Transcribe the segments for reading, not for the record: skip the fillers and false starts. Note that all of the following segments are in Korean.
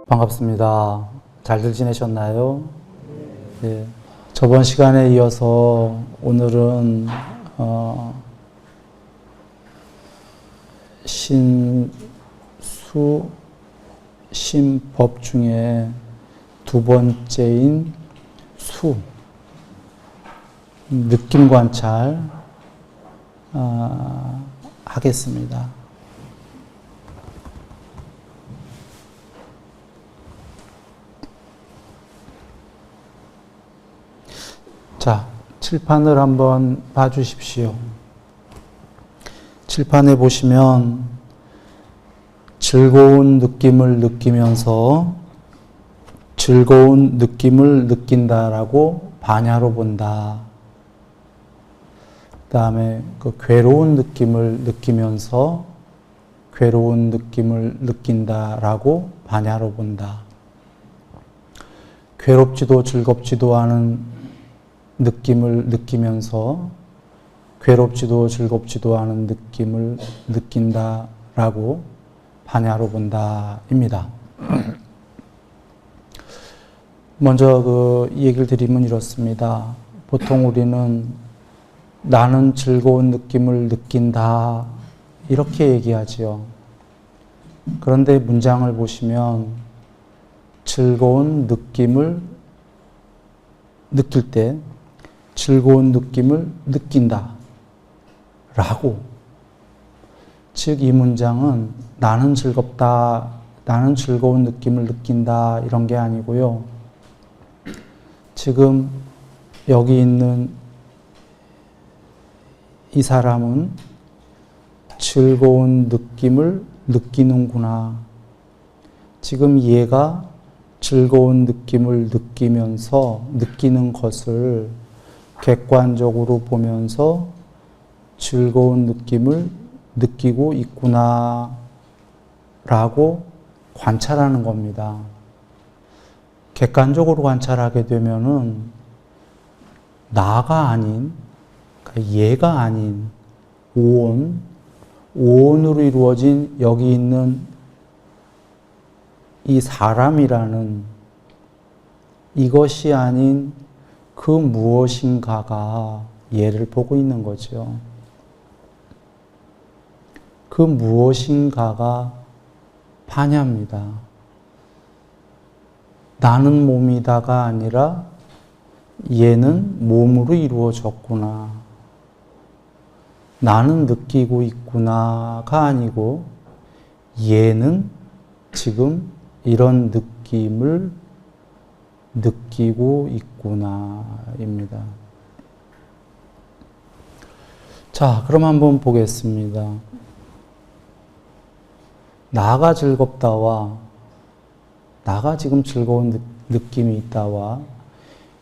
반갑습니다. 잘들 지내셨나요? 네. 저번 시간에 이어서 오늘은 신법 중에 두 번째인 수, 느낌 관찰 하겠습니다. 자, 칠판을 한번 봐주십시오. 칠판에 보시면 즐거운 느낌을 느끼면서 즐거운 느낌을 느낀다라고 반야로 본다. 그 다음에 그 괴로운 느낌을 느끼면서 괴로운 느낌을 느낀다라고 반야로 본다. 괴롭지도 즐겁지도 않은 느낌을 느끼면서 괴롭지도 즐겁지도 않은 느낌을 느낀다라고 반야로 본다입니다. 먼저 이 얘기를 드리면 이렇습니다. 보통 우리는 나는 즐거운 느낌을 느낀다 이렇게 얘기하지요. 그런데 문장을 보시면 즐거운 느낌을 느낄 때 즐거운 느낌을 느낀다 라고, 즉 이 문장은 나는 즐겁다, 나는 즐거운 느낌을 느낀다 이런 게 아니고요. 지금 여기 있는 이 사람은 즐거운 느낌을 느끼는구나. 지금 얘가 즐거운 느낌을 느끼면서 느끼는 것을 객관적으로 보면서 즐거운 느낌을 느끼고 있구나 라고 관찰하는 겁니다. 객관적으로 관찰하게 되면은 나가 아닌, 그러니까 얘가 아닌 오온으로 이루어진 여기 있는 이 사람이라는 이것이 아닌 그 무엇인가가 얘를 보고 있는 거죠. 그 무엇인가가 반야입니다. 나는 몸이다가 아니라 얘는 몸으로 이루어졌구나. 나는 느끼고 있구나가 아니고 얘는 지금 이런 느낌을 느끼고 있구나입니다. 자, 그럼 한번 보겠습니다. 나가 즐겁다와 나가 지금 즐거운 느낌이 있다와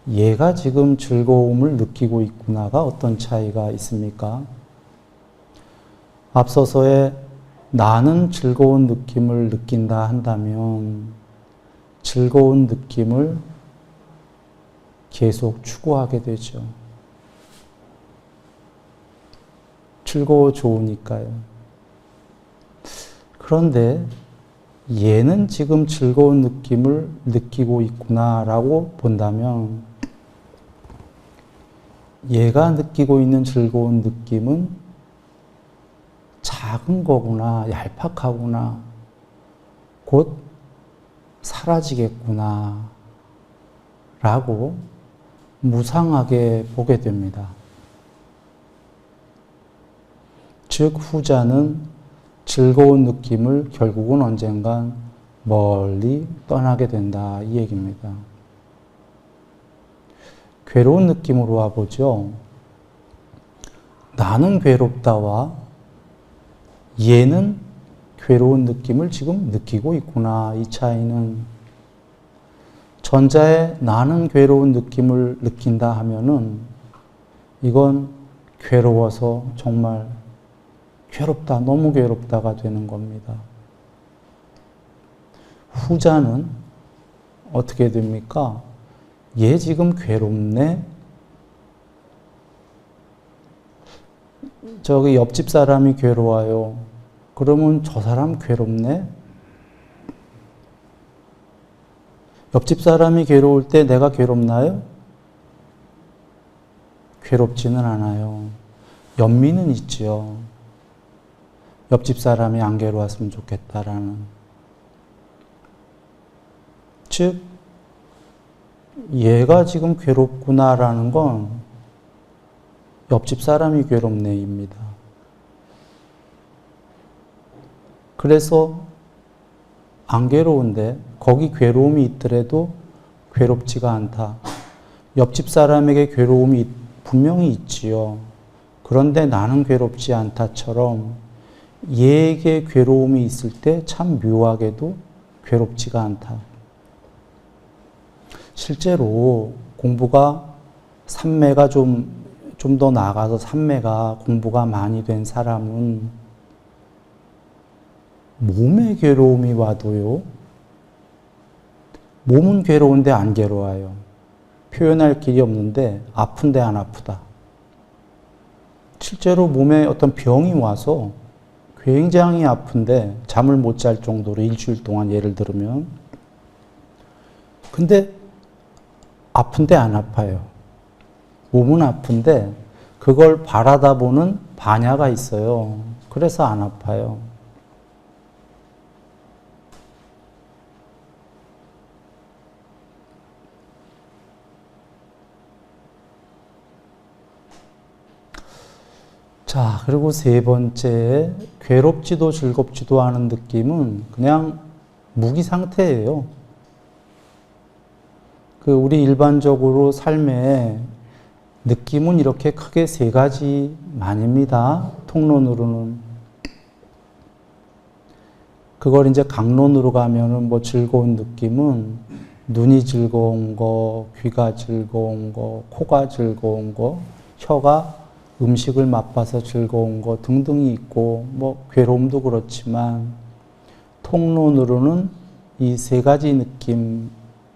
얘가 지금 즐거움을 느끼고 있구나가 어떤 차이가 있습니까? 앞서서의 나는 즐거운 느낌을 느낀다 한다면 즐거운 느낌을 계속 추구하게 되죠. 즐거워 좋으니까요. 그런데 얘는 지금 즐거운 느낌을 느끼고 있구나라고 본다면 얘가 느끼고 있는 즐거운 느낌은 작은 거구나, 얄팍하구나, 곧 사라지겠구나 라고 무상하게 보게 됩니다. 즉 후자는 즐거운 느낌을 결국은 언젠간 멀리 떠나게 된다 이 얘기입니다. 괴로운 느낌으로 와보죠. 나는 괴롭다와 얘는 괴로운 느낌을 지금 느끼고 있구나. 이 차이는 전자의 나는 괴로운 느낌을 느낀다 하면은 이건 괴로워서 정말 괴롭다, 너무 괴롭다가 되는 겁니다. 후자는 어떻게 됩니까? 얘 지금 괴롭네? 저기 옆집 사람이 괴로워요. 그러면 저 사람 괴롭네? 옆집 사람이 괴로울 때 내가 괴롭나요? 괴롭지는 않아요. 연민은 있지요. 옆집 사람이 안 괴로웠으면 좋겠다라는. 즉, 얘가 지금 괴롭구나라는 건 옆집 사람이 괴롭네입니다. 그래서 안 괴로운데 거기 괴로움이 있더라도 괴롭지가 않다. 옆집 사람에게 괴로움이 분명히 있지요. 그런데 나는 괴롭지 않다처럼 얘에게 괴로움이 있을 때 참 묘하게도 괴롭지가 않다. 실제로 공부가 삼매가 좀 더 나아가서 삼매가 공부가 많이 된 사람은 몸에 괴로움이 와도요. 몸은 괴로운데 안 괴로워요. 표현할 길이 없는데 아픈데 안 아프다. 실제로 몸에 어떤 병이 와서 굉장히 아픈데 잠을 못 잘 정도로 일주일 동안 예를 들면 근데 아픈데 안 아파요. 몸은 아픈데 그걸 바라다 보는 반야가 있어요. 그래서 안 아파요. 자, 그리고 세 번째, 괴롭지도 즐겁지도 않은 느낌은 그냥 무기 상태예요. 우리 일반적으로 삶에 느낌은 이렇게 크게 세 가지만입니다. 통론으로는. 그걸 이제 강론으로 가면은 즐거운 느낌은 눈이 즐거운 거, 귀가 즐거운 거, 코가 즐거운 거, 혀가 음식을 맛봐서 즐거운 거 등등이 있고, 괴로움도 그렇지만, 통론으로는 이 세 가지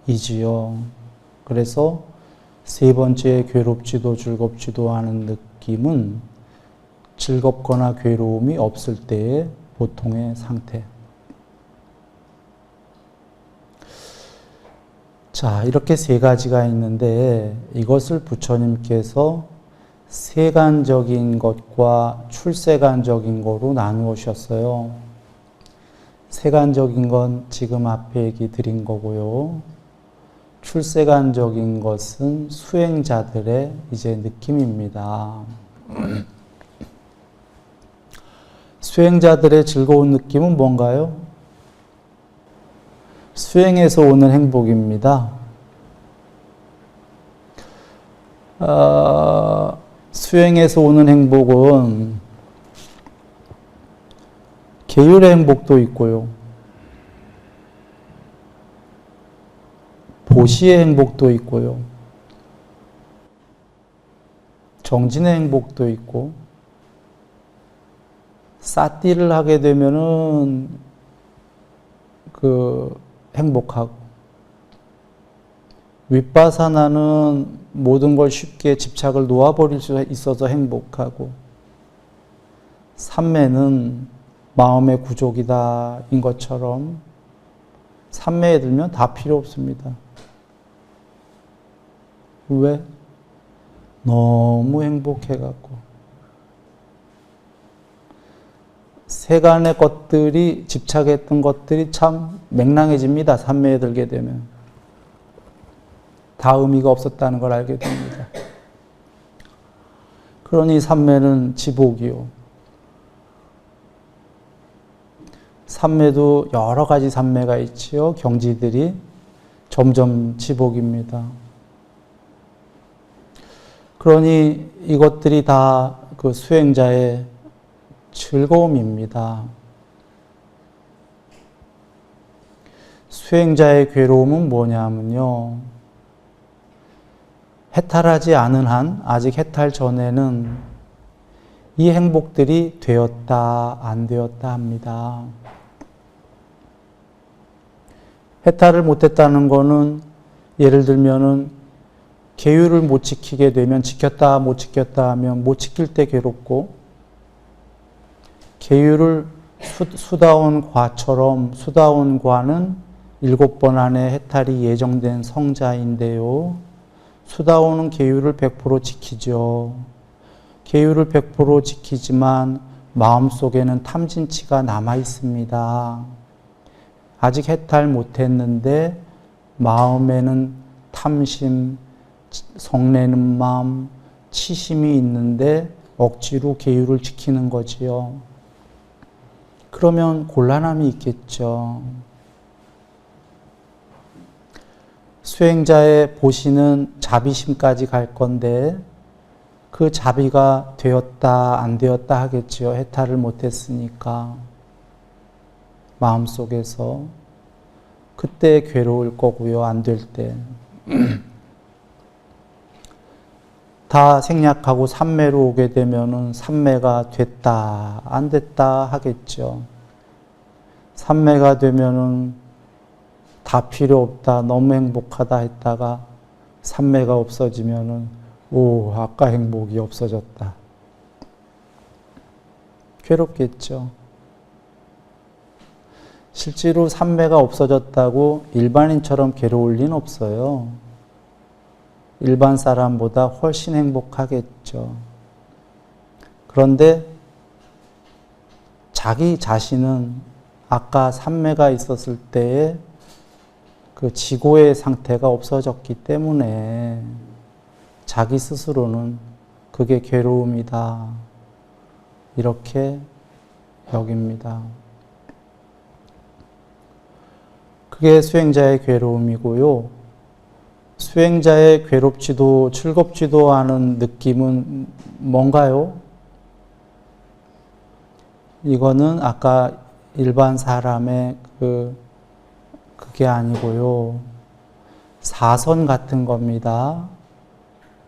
느낌이지요. 그래서 세 번째 괴롭지도 즐겁지도 않은 느낌은 즐겁거나 괴로움이 없을 때의 보통의 상태. 자, 이렇게 세 가지가 있는데 이것을 부처님께서 세간적인 것과 출세간적인 거로 나누셨어요. 세간적인 건 지금 앞에 얘기 드린 거고요. 출세간적인 것은 수행자들의 이제 느낌입니다. 수행자들의 즐거운 느낌은 뭔가요? 수행에서 오는 행복입니다. 수행에서 오는 행복은 계율의 행복도 있고요. 보시의 행복도 있고요. 정진의 행복도 있고, 사띠를 하게 되면은 행복하고, 윗바사나는 모든 걸 쉽게 집착을 놓아버릴 수 있어서 행복하고, 삼매는 마음의 구족이다 인 것처럼 삼매에 들면 다 필요 없습니다. 왜? 너무 행복해갖고. 세간의 것들이, 집착했던 것들이 참 맹랑해집니다. 삼매에 들게 되면. 다 의미가 없었다는 걸 알게 됩니다. 그러니 삼매는 지복이요. 삼매도 여러 가지 삼매가 있지요. 경지들이 점점 지복입니다. 그러니 이것들이 다 수행자의 즐거움입니다. 수행자의 괴로움은 뭐냐면요. 해탈하지 않은 한, 아직 해탈 전에는 이 행복들이 되었다, 안 되었다 합니다. 해탈을 못했다는 거는 예를 들면은 계율을 못 지키게 되면 지켰다 못 지켰다 하면 못 지킬 때 괴롭고 계율을 수다온 과처럼 수다온 과는 7번 안에 해탈이 예정된 성자인데요. 수다온은 계율을 100% 지키죠. 계율을 100% 지키지만 마음속에는 탐진치가 남아 있습니다. 아직 해탈 못했는데 마음에는 탐심, 성내는 마음, 치심이 있는데 억지로 계율을 지키는 거지요. 그러면 곤란함이 있겠죠. 수행자의 보시는 자비심까지 갈 건데 그 자비가 되었다 안 되었다 하겠지요. 해탈을 못했으니까 마음속에서 그때 괴로울 거고요. 안 될 때. 다 생략하고 삼매로 오게 되면은 삼매가 됐다 안 됐다 하겠죠. 삼매가 되면은 다 필요 없다 너무 행복하다 했다가 삼매가 없어지면은 오 아까 행복이 없어졌다. 괴롭겠죠. 실제로 삼매가 없어졌다고 일반인처럼 괴로울 리는 없어요. 일반 사람보다 훨씬 행복하겠죠. 그런데 자기 자신은 아까 삼매가 있었을 때의 그 지고의 상태가 없어졌기 때문에 자기 스스로는 그게 괴로움이다. 이렇게 여깁니다. 그게 수행자의 괴로움이고요. 수행자의 괴롭지도 즐겁지도 않은 느낌은 뭔가요? 이거는 아까 일반 사람의 그게 아니고요. 사선 같은 겁니다.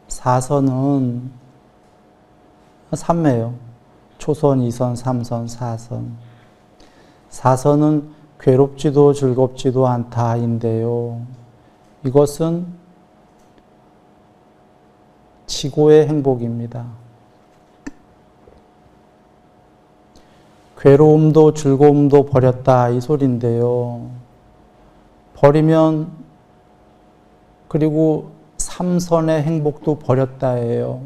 사선은 삼매요. 초선, 이선, 삼선, 사선. 사선은 괴롭지도 즐겁지도 않다인데요. 이것은 지고의 행복입니다. 괴로움도 즐거움도 버렸다 이 소리인데요. 버리면 그리고 삼선의 행복도 버렸다예요.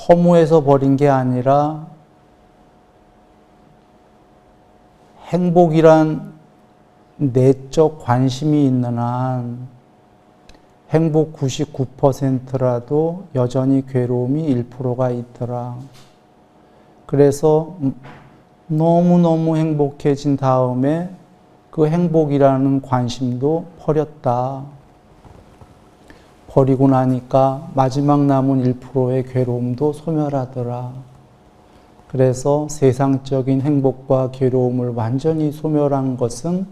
허무해서 버린 게 아니라 행복이란 내적 관심이 있는 한 행복 99%라도 여전히 괴로움이 1%가 있더라. 그래서 너무너무 행복해진 다음에 그 행복이라는 관심도 버렸다. 버리고 나니까 마지막 남은 1%의 괴로움도 소멸하더라. 그래서 세상적인 행복과 괴로움을 완전히 소멸한 것은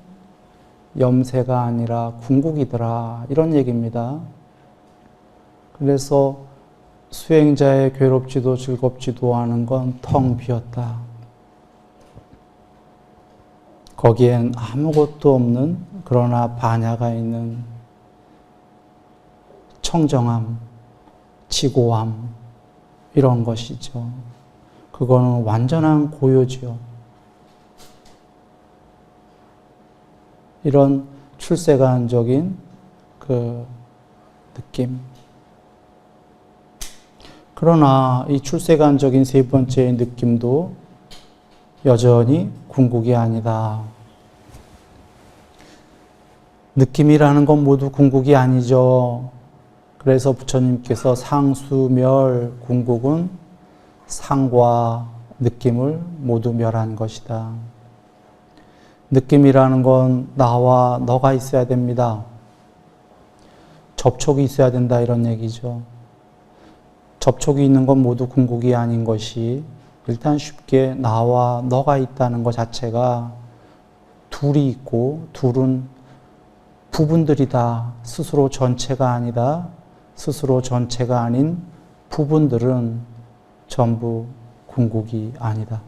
염세가 아니라 궁극이더라. 이런 얘기입니다. 그래서 수행자의 괴롭지도 즐겁지도 않은 건 텅 비었다. 거기엔 아무것도 없는 그러나 반야가 있는 청정함, 지고함 이런 것이죠. 그거는 완전한 고요지요. 이런 출세관적인 그 느낌. 그러나 이 출세관적인 세 번째의 느낌도 여전히 궁극이 아니다. 느낌이라는 건 모두 궁극이 아니죠. 그래서 부처님께서 상수멸 궁극은 상과 느낌을 모두 멸한 것이다. 느낌이라는 건 나와 너가 있어야 됩니다. 접촉이 있어야 된다 이런 얘기죠. 접촉이 있는 건 모두 궁극이 아닌 것이 일단 쉽게 나와 너가 있다는 것 자체가 둘이 있고 둘은 부분들이다. 스스로 전체가 아니다. 스스로 전체가 아닌 부분들은 전부 궁극이 아니다.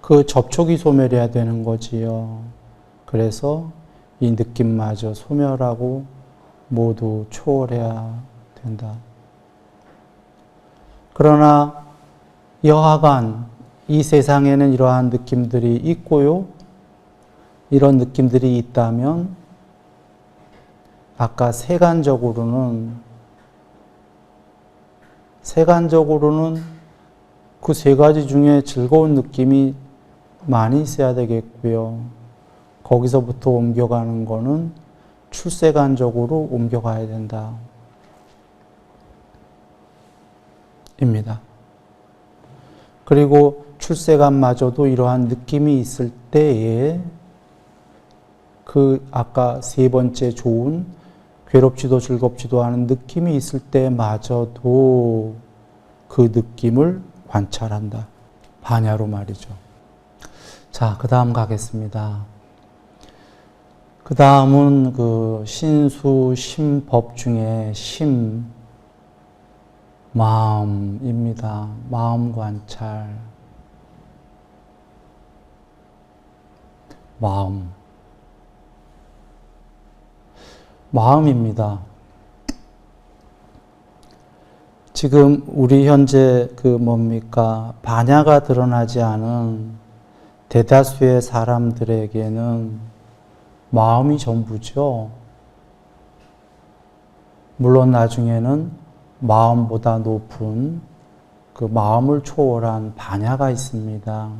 그 접촉이 소멸해야 되는 거지요. 그래서 이 느낌마저 소멸하고 모두 초월해야 된다. 그러나 여하간 이 세상에는 이러한 느낌들이 있고요. 이런 느낌들이 있다면 아까 세간적으로는 그 세 가지 중에 즐거운 느낌이 많이 있어야 되겠고요. 거기서부터 옮겨가는 거는 출세간적으로 옮겨가야 된다. 입니다. 그리고 출세간마저도 이러한 느낌이 있을 때에 그 아까 세 번째 좋은 괴롭지도 즐겁지도 않은 느낌이 있을 때마저도 그 느낌을 관찰한다. 반야로 말이죠. 자, 그 다음 가겠습니다. 그 다음은 그 신수, 심법 중에 마음입니다. 마음 관찰. 마음입니다. 지금 우리 현재 반야가 드러나지 않은 대다수의 사람들에게는 마음이 전부죠. 물론 나중에는 마음보다 높은 그 마음을 초월한 반야가 있습니다.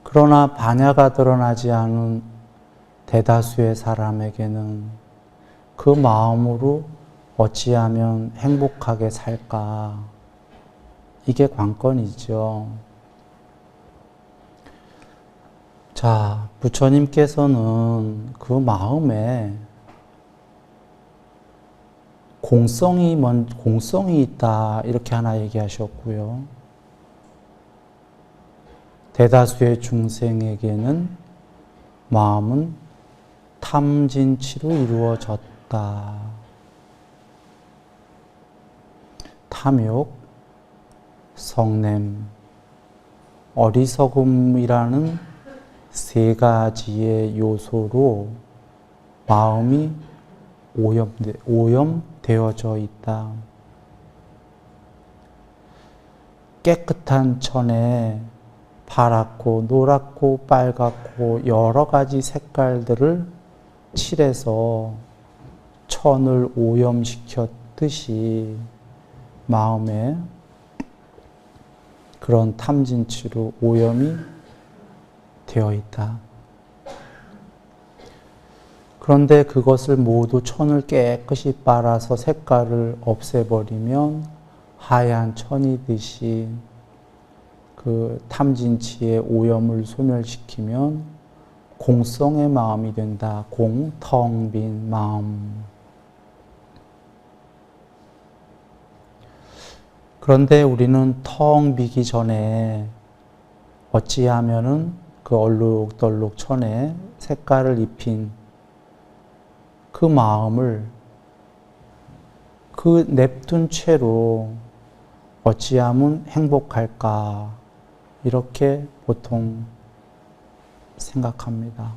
그러나 반야가 드러나지 않은 대다수의 사람에게는 그 마음으로 어찌하면 행복하게 살까? 이게 관건이죠. 자, 부처님께서는 그 마음에 공성이 있다 이렇게 하나 얘기하셨고요. 대다수의 중생에게는 마음은 탐진치로 이루어졌다. 탐욕, 성냄, 어리석음이라는 세 가지의 요소로 마음이 오염되어져 있다. 깨끗한 천에 파랗고 노랗고 빨갛고 여러 가지 색깔들을 칠해서 천을 오염시켰듯이 마음에 그런 탐진치로 오염이 되어 있다. 그런데 그것을 모두 천을 깨끗이 빨아서 색깔을 없애버리면 하얀 천이듯이 그 탐진치의 오염을 소멸시키면 공성의 마음이 된다. 텅 빈 마음. 그런데 우리는 텅 비기 전에 어찌하면은 그 얼룩덜룩 천에 색깔을 입힌 그 마음을 그 냅둔 채로 어찌하면 행복할까 이렇게 보통 생각합니다.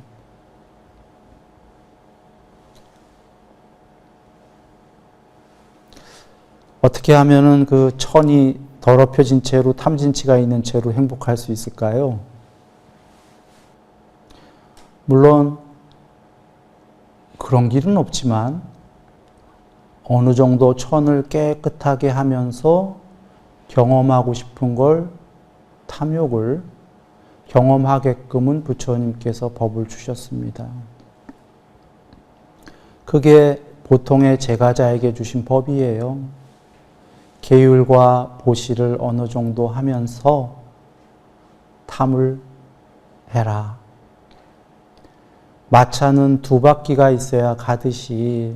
어떻게 하면은 그 천이 더럽혀진 채로 탐진치가 있는 채로 행복할 수 있을까요? 물론 그런 길은 없지만 어느 정도 천을 깨끗하게 하면서 경험하고 싶은 걸 탐욕을 경험하게끔은 부처님께서 법을 주셨습니다. 그게 보통의 제가자에게 주신 법이에요. 계율과 보시를 어느 정도 하면서 탐을 해라. 마차는 두 바퀴가 있어야 가듯이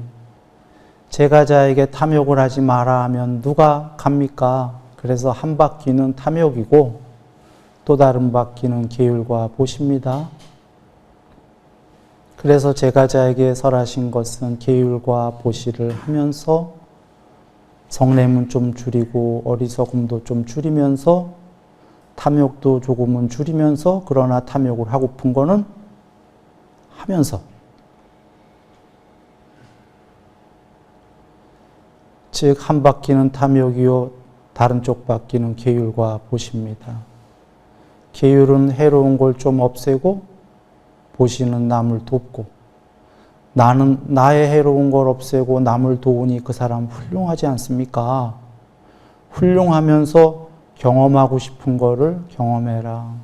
제가자에게 탐욕을 하지 마라 하면 누가 갑니까? 그래서 한 바퀴는 탐욕이고 또 다른 바퀴는 계율과 보시입니다. 그래서 제가자에게 설하신 것은 계율과 보시를 하면서 성냄은 좀 줄이고 어리석음도 좀 줄이면서 탐욕도 조금은 줄이면서 그러나 탐욕을 하고픈 거는 하면서 즉 한 바퀴는 탐욕이요 다른 쪽 바퀴는 계율과 보시입니다. 계율은 해로운 걸 좀 없애고 보시는 남을 돕고, 나는 나의 해로운 걸 없애고 남을 도우니 그 사람 훌륭하지 않습니까? 훌륭하면서 경험하고 싶은 거를 경험해라.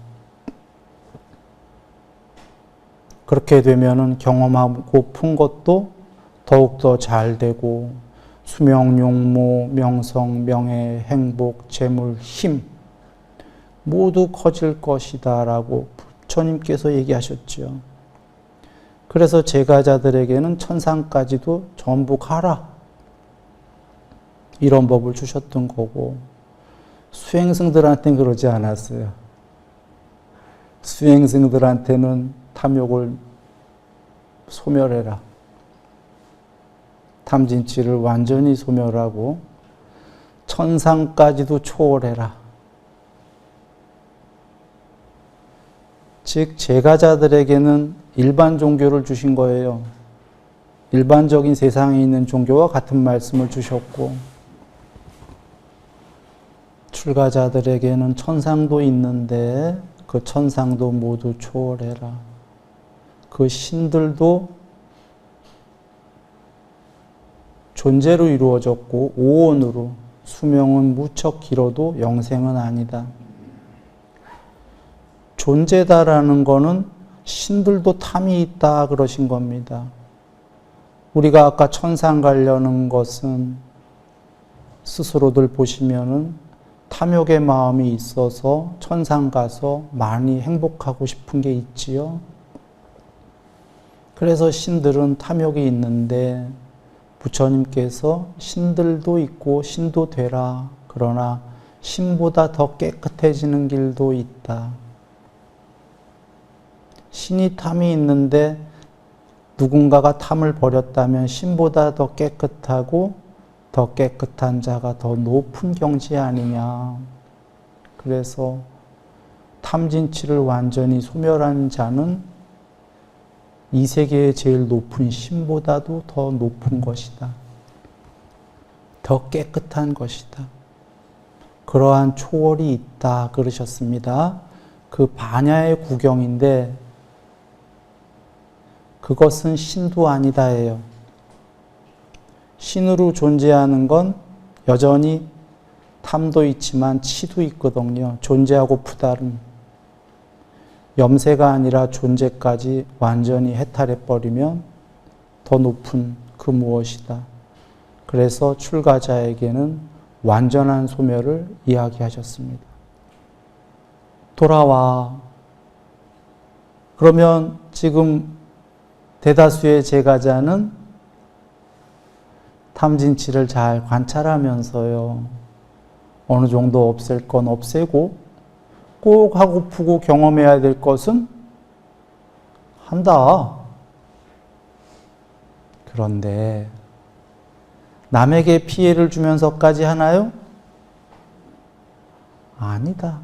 그렇게 되면은 경험하고픈 것도 더욱더 잘 되고, 수명, 용모, 명성, 명예, 행복, 재물, 힘 모두 커질 것이다 라고 부처님께서 얘기하셨죠. 그래서 제가자들에게는 천상까지도 전부 가라, 이런 법을 주셨던 거고, 수행승들한테는 그러지 않았어요. 수행승들한테는 탐욕을 소멸해라, 탐진치를 완전히 소멸하고 천상까지도 초월해라. 즉 제가자들에게는 일반 종교를 주신 거예요. 일반적인 세상에 있는 종교와 같은 말씀을 주셨고, 출가자들에게는 천상도 있는데 그 천상도 모두 초월해라. 그 신들도 존재로 이루어졌고 오온으로, 수명은 무척 길어도 영생은 아니다. 존재다라는 거는 신들도 탐이 있다 그러신 겁니다. 우리가 아까 천상 가려는 것은 스스로들 보시면은 탐욕의 마음이 있어서 천상 가서 많이 행복하고 싶은 게 있지요. 그래서 신들은 탐욕이 있는데 부처님께서 신들도 있고 신도 되라. 그러나 신보다 더 깨끗해지는 길도 있다. 신이 탐이 있는데 누군가가 탐을 버렸다면 신보다 더 깨끗하고 더 깨끗한 자가 더 높은 경지 아니냐. 그래서 탐진치를 완전히 소멸한 자는 이 세계의 제일 높은 신보다도 더 높은 것이다. 더 깨끗한 것이다. 그러한 초월이 있다 그러셨습니다. 그 반야의 구경인데 그것은 신도 아니다예요. 신으로 존재하는 건 여전히 탐도 있지만 치도 있거든요. 존재하고 푸다름. 염세가 아니라 존재까지 완전히 해탈해버리면 더 높은 그 무엇이다. 그래서 출가자에게는 완전한 소멸을 이야기하셨습니다. 돌아와. 그러면 지금 대다수의 제가자는 탐진치를 잘 관찰하면서요, 어느 정도 없앨 건 없애고 꼭 하고프고 경험해야 될 것은 한다. 그런데 남에게 피해를 주면서까지 하나요? 아니다.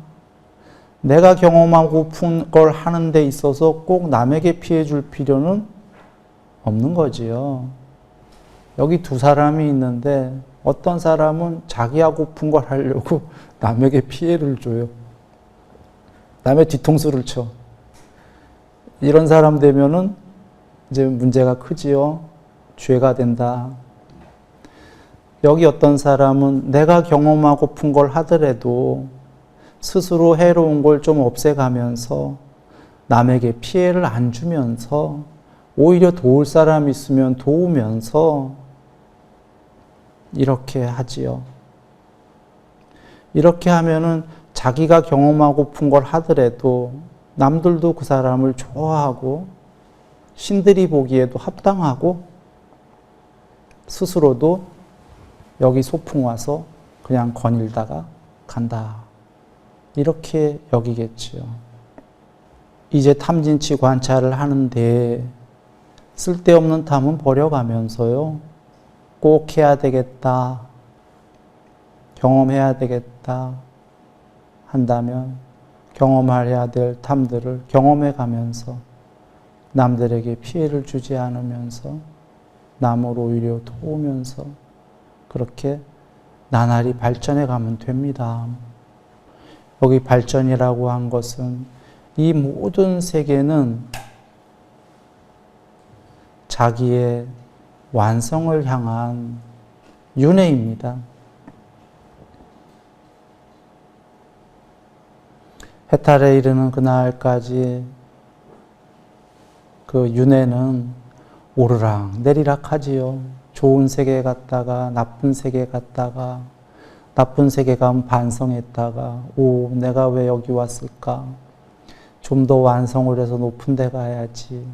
내가 경험하고픈 걸 하는 데 있어서 꼭 남에게 피해 줄 필요는 없는 거지요. 여기 두 사람이 있는데 어떤 사람은 자기 하고픈 걸 하려고 남에게 피해를 줘요. 남의 뒤통수를 쳐. 이런 사람 되면은 이제 문제가 크지요. 죄가 된다. 여기 어떤 사람은 내가 경험하고픈 걸 하더라도 스스로 해로운 걸 좀 없애가면서 남에게 피해를 안 주면서 오히려 도울 사람 있으면 도우면서 이렇게 하지요. 이렇게 하면은 자기가 경험하고픈 걸 하더라도 남들도 그 사람을 좋아하고 신들이 보기에도 합당하고 스스로도 여기 소풍 와서 그냥 거닐다가 간다. 이렇게 여기겠지요. 이제 탐진치 관찰을 하는데 쓸데없는 탐은 버려가면서요, 꼭 해야 되겠다, 경험해야 되겠다 한다면 경험해야 될 탐들을 경험해 가면서 남들에게 피해를 주지 않으면서 남을 오히려 도우면서 그렇게 나날이 발전해 가면 됩니다. 여기 발전이라고 한 것은 이 모든 세계는 자기의 완성을 향한 윤회입니다. 해탈에 이르는 그날까지 그 윤회는 오르락 내리락 하지요. 좋은 세계 갔다가 나쁜 세계 갔다가 나쁜 세계 가면 반성했다가 오 내가 왜 여기 왔을까? 좀 더 완성을 해서 높은 데 가야지.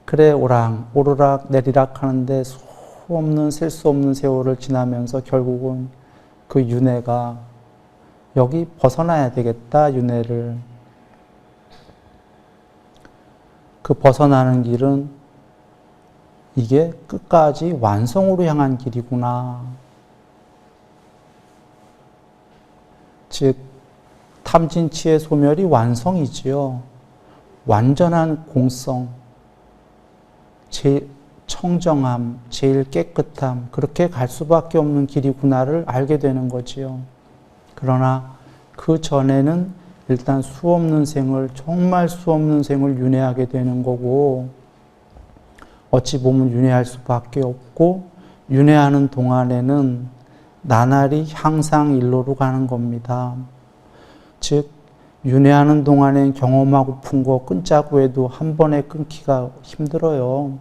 그래 오르락 내리락 하는데 수 없는 셀 수 없는 세월을 지나면서 결국은 그 윤회가 여기 벗어나야 되겠다. 윤회를. 그 벗어나는 길은 이게 끝까지 완성으로 향한 길이구나. 즉 탐진치의 소멸이 완성이지요. 완전한 공성, 제일 청정함, 제일 깨끗함, 그렇게 갈 수밖에 없는 길이구나를 알게 되는 거지요. 그러나 그 전에는 일단 수없는 생을, 정말 수없는 생을 윤회하게 되는 거고, 어찌 보면 윤회할 수밖에 없고, 윤회하는 동안에는 나날이 향상 일로로 가는 겁니다. 즉 윤회하는 동안엔 경험하고픈 거 끊자고 해도 한 번에 끊기가 힘들어요.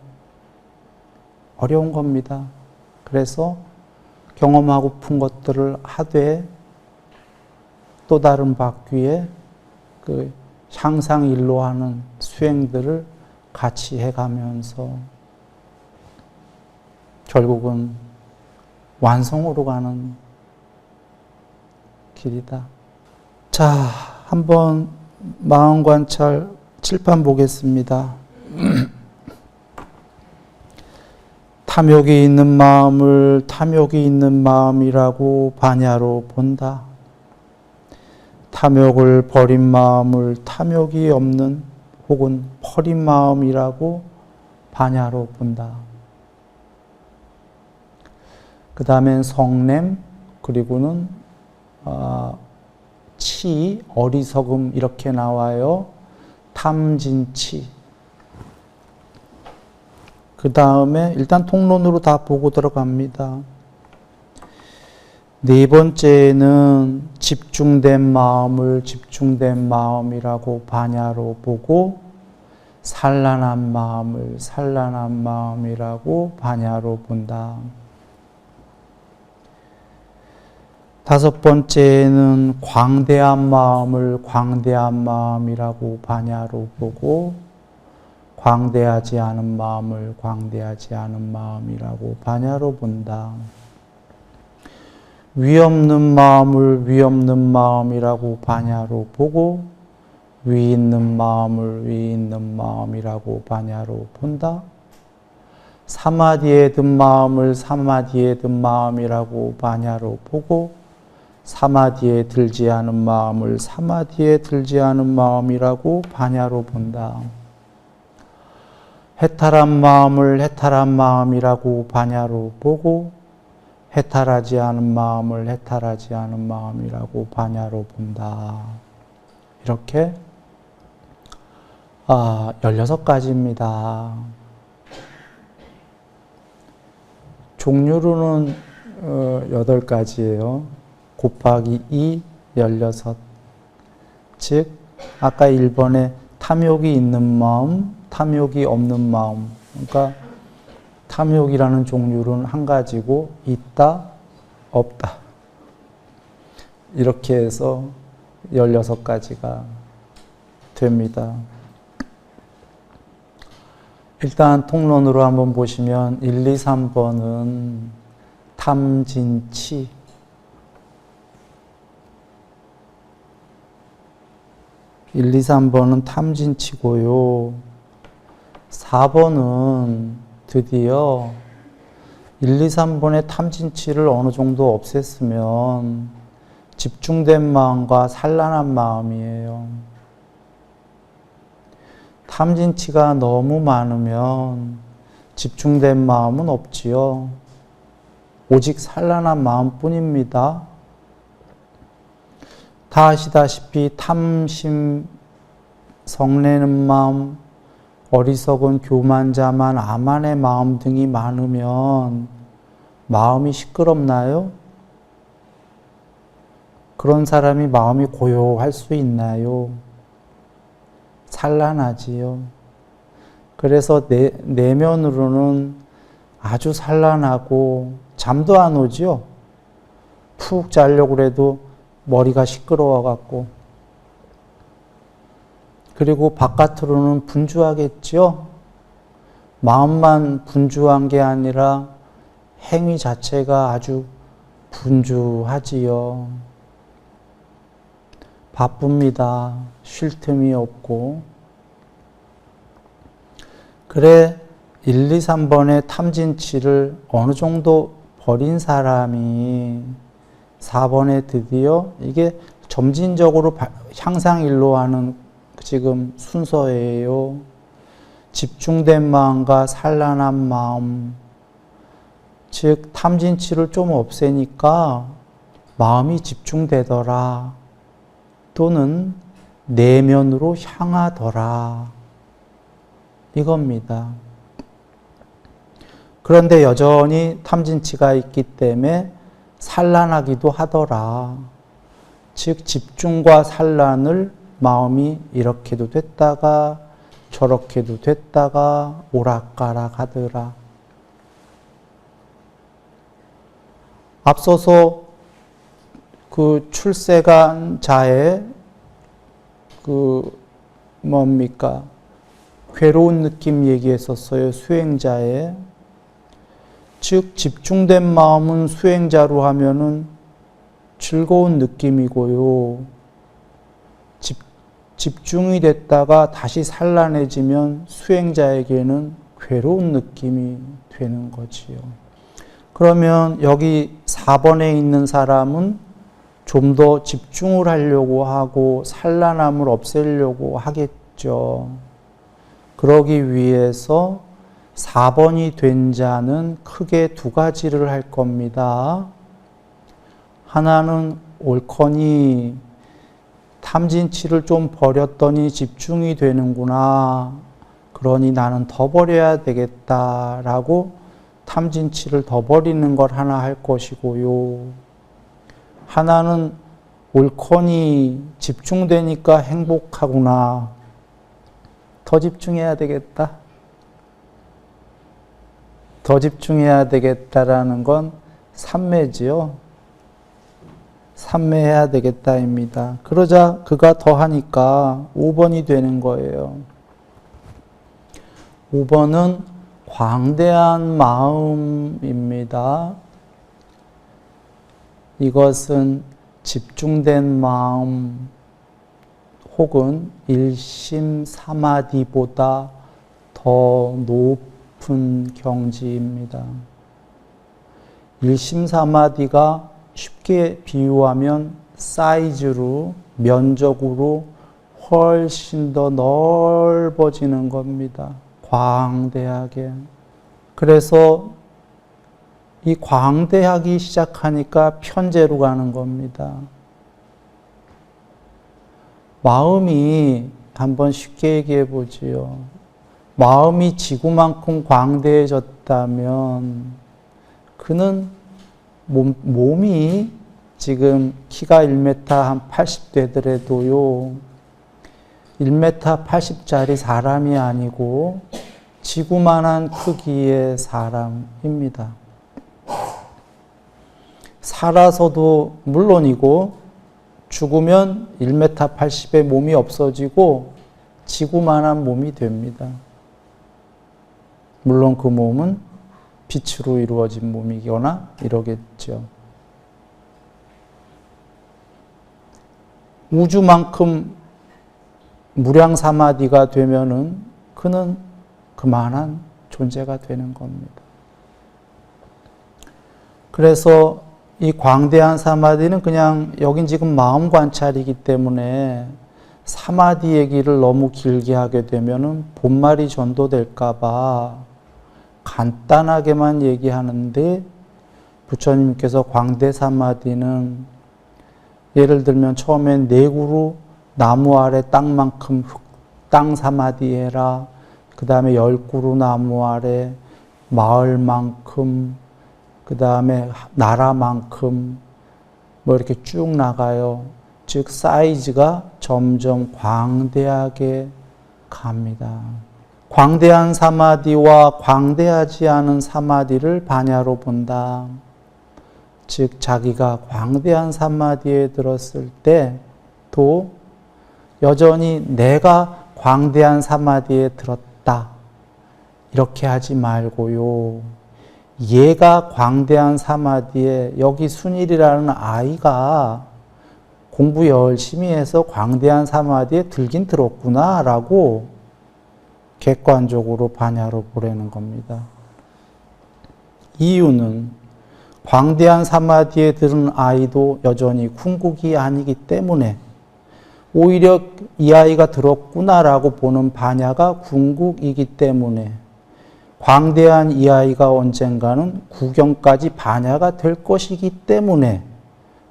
어려운 겁니다. 그래서 경험하고픈 것들을 하되 또 다른 바퀴에 그 향상 일로 하는 수행들을 같이 해가면서 결국은 완성으로 가는 길이다. 자, 한번 마음관찰 칠판 보겠습니다. 탐욕이 있는 마음을 탐욕이 있는 마음이라고 반야로 본다. 탐욕을 버린 마음을 탐욕이 없는 혹은 버린 마음이라고 반야로 본다. 그 다음엔 성냄, 그리고는 치, 어리석음 이렇게 나와요. 탐진치. 그 다음에 일단 통론으로 다 보고 들어갑니다. 네 번째는 집중된 마음을 집중된 마음이라고 반야로 보고 산란한 마음을 산란한 마음이라고 반야로 본다. 다섯 번째는 광대한 마음을 광대한 마음이라고 반야로 보고 광대하지 않은 마음을 광대하지 않은 마음이라고 반야로 본다. 위 없는 마음을 위 없는 마음이라고 반야로 보고 위 있는 마음을 위 있는 마음이라고 반야로 본다. 사마디에 든 마음을 사마디에 든 마음이라고 반야로 보고 사마디에 들지 않은 마음을 사마디에 들지 않은 마음이라고 반야로 본다. 해탈한 마음을 해탈한 마음이라고 반야로 보고 해탈하지 않은 마음을 해탈하지 않은 마음이라고 반야로 본다. 이렇게 16가지입니다. 종류로는 8가지예요. 곱하기 2, 16. 즉 아까 1번에 탐욕이 있는 마음, 탐욕이 없는 마음. 그러니까 탐욕이라는 종류는 한 가지고 있다, 없다. 이렇게 해서 16가지가 됩니다. 일단 통론으로 한번 보시면 1, 2, 3번은 탐진치. 1, 2, 3번은 탐진치고요. 4번은 드디어 1, 2, 3번의 탐진치를 어느 정도 없앴으면 집중된 마음과 산란한 마음이에요. 탐진치가 너무 많으면 집중된 마음은 없지요. 오직 산란한 마음뿐입니다. 다 아시다시피 탐심, 성내는 마음, 어리석은 교만자만, 아만의 마음 등이 많으면 마음이 시끄럽나요? 그런 사람이 마음이 고요할 수 있나요? 산란하지요. 그래서 내면으로는 아주 산란하고 잠도 안 오지요. 푹 자려고 해도 머리가 시끄러워갖고. 그리고 바깥으로는 분주하겠죠. 마음만 분주한 게 아니라 행위 자체가 아주 분주하지요. 바쁩니다. 쉴 틈이 없고. 그래 1, 2, 3번의 탐진치를 어느 정도 버린 사람이 4번에 드디어 이게 점진적으로 향상일로 하는 지금 순서예요. 집중된 마음과 산란한 마음, 즉 탐진치를 좀 없애니까 마음이 집중되더라, 또는 내면으로 향하더라, 이겁니다. 그런데 여전히 탐진치가 있기 때문에 산란하기도 하더라. 즉 집중과 산란을 마음이 이렇게도 됐다가 저렇게도 됐다가 오락가락 하더라. 앞서서 그 출세간 자의 괴로운 느낌 얘기했었어요. 수행자의. 즉 집중된 마음은 수행자로 하면은 즐거운 느낌이고요. 집중이 됐다가 다시 산란해지면 수행자에게는 괴로운 느낌이 되는 거지요. 그러면 여기 4번에 있는 사람은 좀 더 집중을 하려고 하고 산란함을 없애려고 하겠죠. 그러기 위해서 4번이 된 자는 크게 두 가지를 할 겁니다. 하나는 옳거니 탐진치를 좀 버렸더니 집중이 되는구나. 그러니 나는 더 버려야 되겠다라고 탐진치를 더 버리는 걸 하나 할 것이고요. 하나는 옳거니 집중되니까 행복하구나. 더 집중해야 되겠다. 더 집중해야 되겠다라는 건 삼매지요. 삼매해야 되겠다입니다. 그러자 그가 더 하니까 5번이 되는 거예요. 5번은 광대한 마음입니다. 이것은 집중된 마음 혹은 일심 사마디보다 더 높은 경지입니다. 일심 사마디가 쉽게 비유하면 사이즈로, 면적으로 훨씬 더 넓어지는 겁니다. 광대하게. 그래서 이 광대하기 시작하니까 편재로 가는 겁니다. 마음이, 한번 쉽게 얘기해 보지요. 마음이 지구만큼 광대해졌다면 그는 몸이 지금 키가 1m 한 80 되더라도요, 1m 80짜리 사람이 아니고 지구만한 크기의 사람입니다. 살아서도 물론이고 죽으면 1m 80의 몸이 없어지고 지구만한 몸이 됩니다. 물론 그 몸은 빛으로 이루어진 몸이거나 이러겠죠. 우주만큼 무량사마디가 되면은 그는 그만한 존재가 되는 겁니다. 그래서 이 광대한 사마디는 그냥 여긴 지금 마음 관찰이기 때문에 사마디 얘기를 너무 길게 하게 되면은 본말이 전도될까 봐 간단하게만 얘기하는데 부처님께서 광대 사마디는 예를 들면 처음엔 네 그루 나무 아래 땅만큼 땅 사마디 해라. 그 다음에 10그루 나무 아래 마을만큼, 그 다음에 나라만큼 뭐 이렇게 쭉 나가요. 즉 사이즈가 점점 광대하게 갑니다. 광대한 사마디와 광대하지 않은 사마디를 반야로 본다. 즉 자기가 광대한 사마디에 들었을 때도 여전히 내가 광대한 사마디에 들었다. 이렇게 하지 말고요. 얘가 광대한 사마디에 여기 순일이라는 아이가 공부 열심히 해서 광대한 사마디에 들긴 들었구나 라고 객관적으로 반야로 보라는 겁니다. 이유는 광대한 사마디에 들은 아이도 여전히 궁극이 아니기 때문에 오히려 이 아이가 들었구나라고 보는 반야가 궁극이기 때문에 광대한 이 아이가 언젠가는 구경까지 반야가 될 것이기 때문에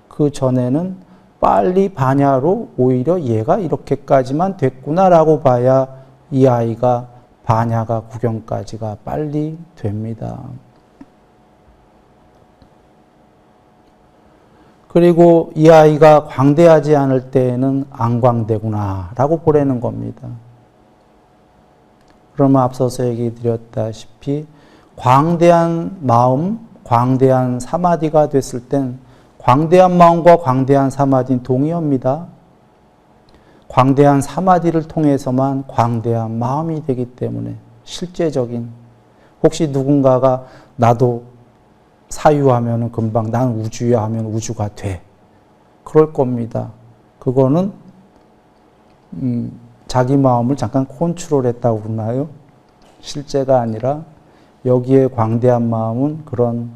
그 전에는 빨리 반야로 오히려 얘가 이렇게까지만 됐구나라고 봐야 이 아이가 반야가 구경까지가 빨리 됩니다. 그리고 이 아이가 광대하지 않을 때에는 안 광대구나 라고 보라는 겁니다. 그러면 앞서서 얘기 드렸다시피 광대한 마음, 광대한 사마디가 됐을 땐 광대한 마음과 광대한 사마디는 동의합니다. 광대한 사마디를 통해서만 광대한 마음이 되기 때문에 실제적인, 혹시 누군가가 나도 사유하면 금방 난 우주야 하면 우주가 돼. 그럴 겁니다. 그거는 자기 마음을 잠깐 컨트롤했다고 그러나요? 실제가 아니라 여기에 광대한 마음은 그런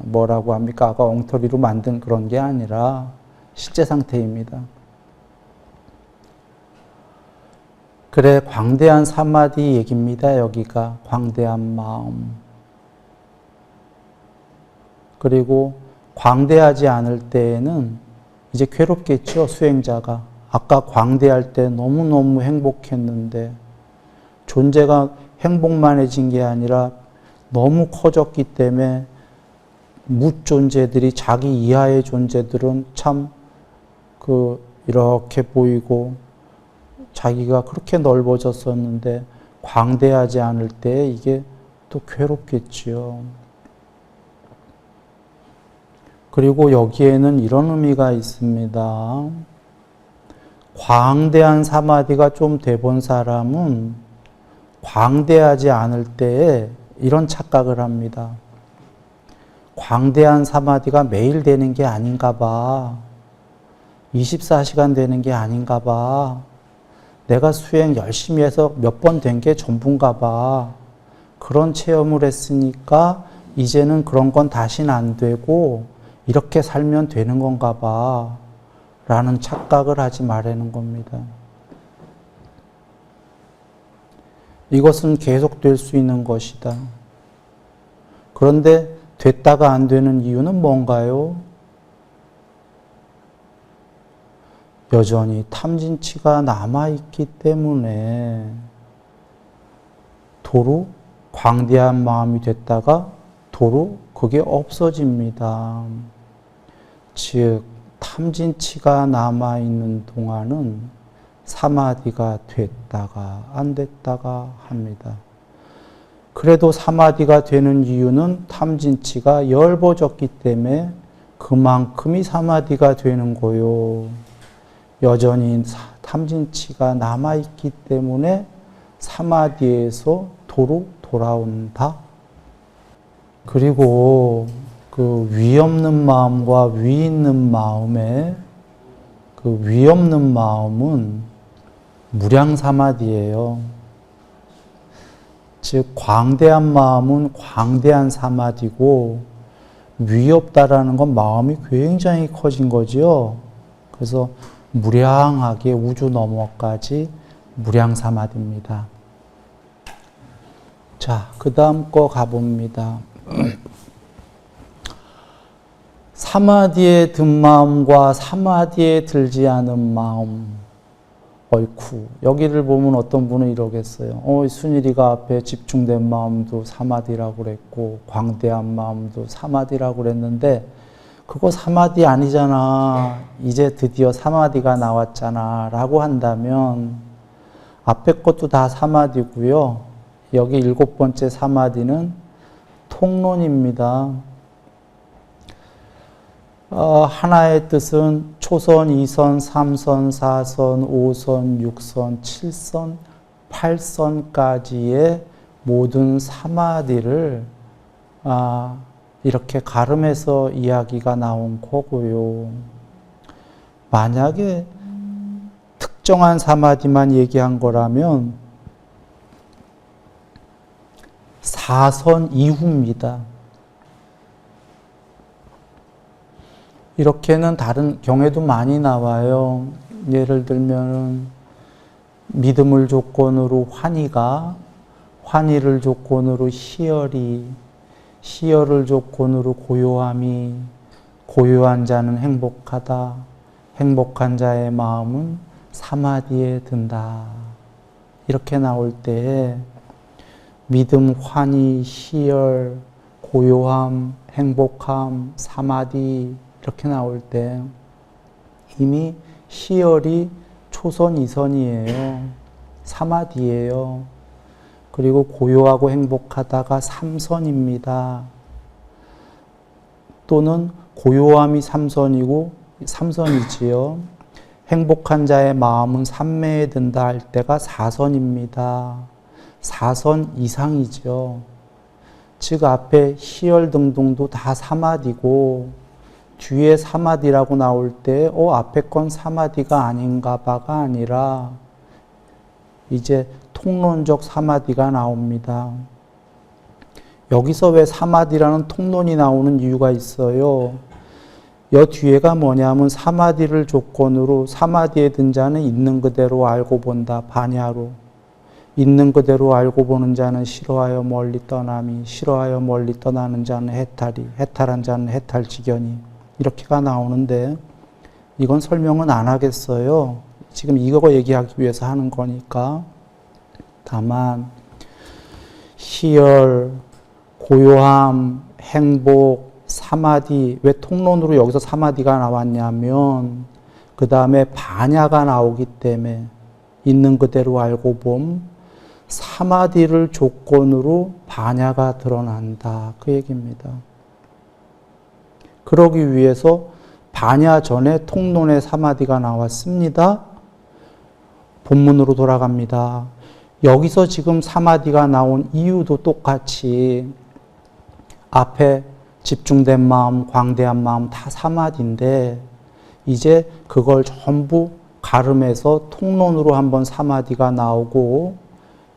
뭐라고 합니까? 아까 엉터리로 만든 그런 게 아니라 실제 상태입니다. 그래, 광대한 사마디 얘기입니다. 여기가 광대한 마음. 그리고 광대하지 않을 때에는 이제 괴롭겠죠, 수행자가. 아까 광대할 때 너무너무 행복했는데 존재가 행복만해진 게 아니라 너무 커졌기 때문에 뭇존재들이, 자기 이하의 존재들은 참 이렇게 보이고 자기가 그렇게 넓어졌었는데 광대하지 않을 때 이게 또 괴롭겠지요. 그리고 여기에는 이런 의미가 있습니다. 광대한 사마디가 좀 돼본 사람은 광대하지 않을 때에 이런 착각을 합니다. 광대한 사마디가 매일 되는 게 아닌가 봐. 24시간 되는 게 아닌가 봐. 내가 수행 열심히 해서 몇 번 된 게 전부인가 봐. 그런 체험을 했으니까 이제는 그런 건 다시는 안 되고 이렇게 살면 되는 건가 봐. 라는 착각을 하지 말라는 겁니다. 이것은 계속될 수 있는 것이다. 그런데 됐다가 안 되는 이유는 뭔가요? 여전히 탐진치가 남아있기 때문에 도로 광대한 마음이 됐다가 도로 그게 없어집니다. 즉 탐진치가 남아있는 동안은 사마디가 됐다가 안 됐다가 합니다. 그래도 사마디가 되는 이유는 탐진치가 엷어졌기 때문에 그만큼이 사마디가 되는 거요. 여전히 탐진치가 남아있기 때문에 사마디에서 도로 돌아온다. 그리고 그 위 없는 마음과 위 있는 마음의 그 위 없는 마음은 무량사마디예요. 즉 광대한 마음은 광대한 사마디고 위 없다라는 건 마음이 굉장히 커진 거죠. 그래서 무량하게 우주 너머까지 무량사마디입니다. 자, 그 다음 거 가봅니다. 사마디에 든 마음과 사마디에 들지 않은 마음. 어이쿠, 여기를 보면 어떤 분은 이러겠어요. 순일이가 앞에 집중된 마음도 사마디라고 그랬고 광대한 마음도 사마디라고 그랬는데 그거 사마디 아니잖아. 이제 드디어 사마디가 나왔잖아 라고 한다면 앞에 것도 다 사마디고요. 여기 7번째 사마디는 통론입니다. 하나의 뜻은 초선, 2선, 3선, 4선, 5선, 6선, 7선, 8선까지의 모든 사마디를 이렇게 가름해서 이야기가 나온 거고요. 만약에 특정한 사마디만 얘기한 거라면 4선 이후입니다. 이렇게는 다른 경에도 많이 나와요. 예를 들면 믿음을 조건으로 환희가, 환희를 조건으로 희열이, 희열을 조건으로 고요함이, 고요한 자는 행복하다, 행복한 자의 마음은 사마디에 든다. 이렇게 나올 때 믿음, 환희, 희열, 고요함, 행복함, 사마디 이렇게 나올 때 이미 희열이 초선 2선이에요. 사마디예요. 그리고 고요하고 행복하다가 3선입니다. 또는 고요함이 3선이지요. 행복한 자의 마음은 삼매에 든다 할 때가 4선입니다. 4선 이상이죠. 즉 앞에 희열 등등도 다 사마디고 뒤에 사마디라고 나올 때 앞에 건 사마디가 아닌가 봐가 아니라 이제 통론적 사마디가 나옵니다. 여기서 왜 사마디라는 통론이 나오는 이유가 있어요. 여 뒤에가 뭐냐면 사마디를 조건으로 사마디에 든 자는 있는 그대로 알고 본다. 반야로. 있는 그대로 알고 보는 자는 싫어하여 멀리 떠남이, 싫어하여 멀리 떠나는 자는 해탈이, 해탈한 자는 해탈지견이. 이렇게가 나오는데 이건 설명은 안 하겠어요. 지금 이거 얘기하기 위해서 하는 거니까. 다만 희열, 고요함, 행복, 사마디, 왜 통론으로 여기서 사마디가 나왔냐면 그 다음에 반야가 나오기 때문에 있는 그대로 알고 봄, 사마디를 조건으로 반야가 드러난다. 그 얘기입니다. 그러기 위해서 반야 전에 통론의 사마디가 나왔습니다. 본문으로 돌아갑니다. 여기서 지금 사마디가 나온 이유도 똑같이 앞에 집중된 마음, 광대한 마음 다 사마디인데 이제 그걸 전부 가름해서 통론으로 한번 사마디가 나오고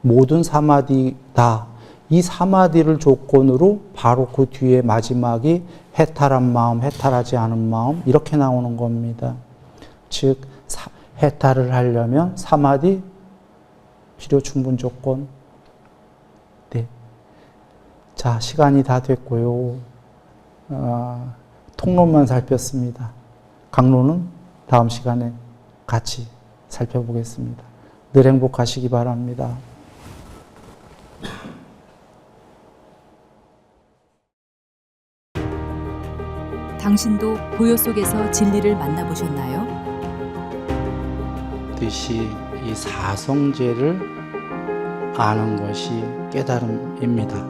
모든 사마디다. 이 사마디를 조건으로 바로 그 뒤에 마지막이 해탈한 마음, 해탈하지 않은 마음 이렇게 나오는 겁니다. 즉 해탈을 하려면 사마디 필요 충분 조건. 네. 자, 시간이 다 됐고요. 통론만 살폈습니다. 강론은 다음 시간에 같이 살펴보겠습니다. 늘 행복하시기 바랍니다. 당신도 고요 속에서 진리를 만나보셨나요? 뜻이 이 사성제를 아는 것이 깨달음입니다.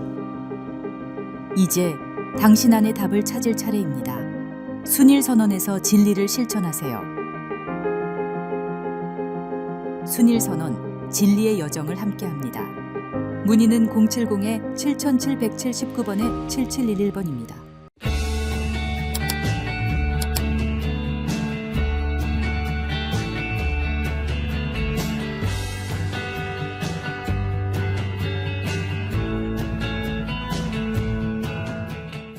이제 당신 안의 답을 찾을 차례입니다. 순일선언에서 진리를 실천하세요. 순일선언, 진리의 여정을 함께합니다. 문의는 070-7779번에 7711번입니다.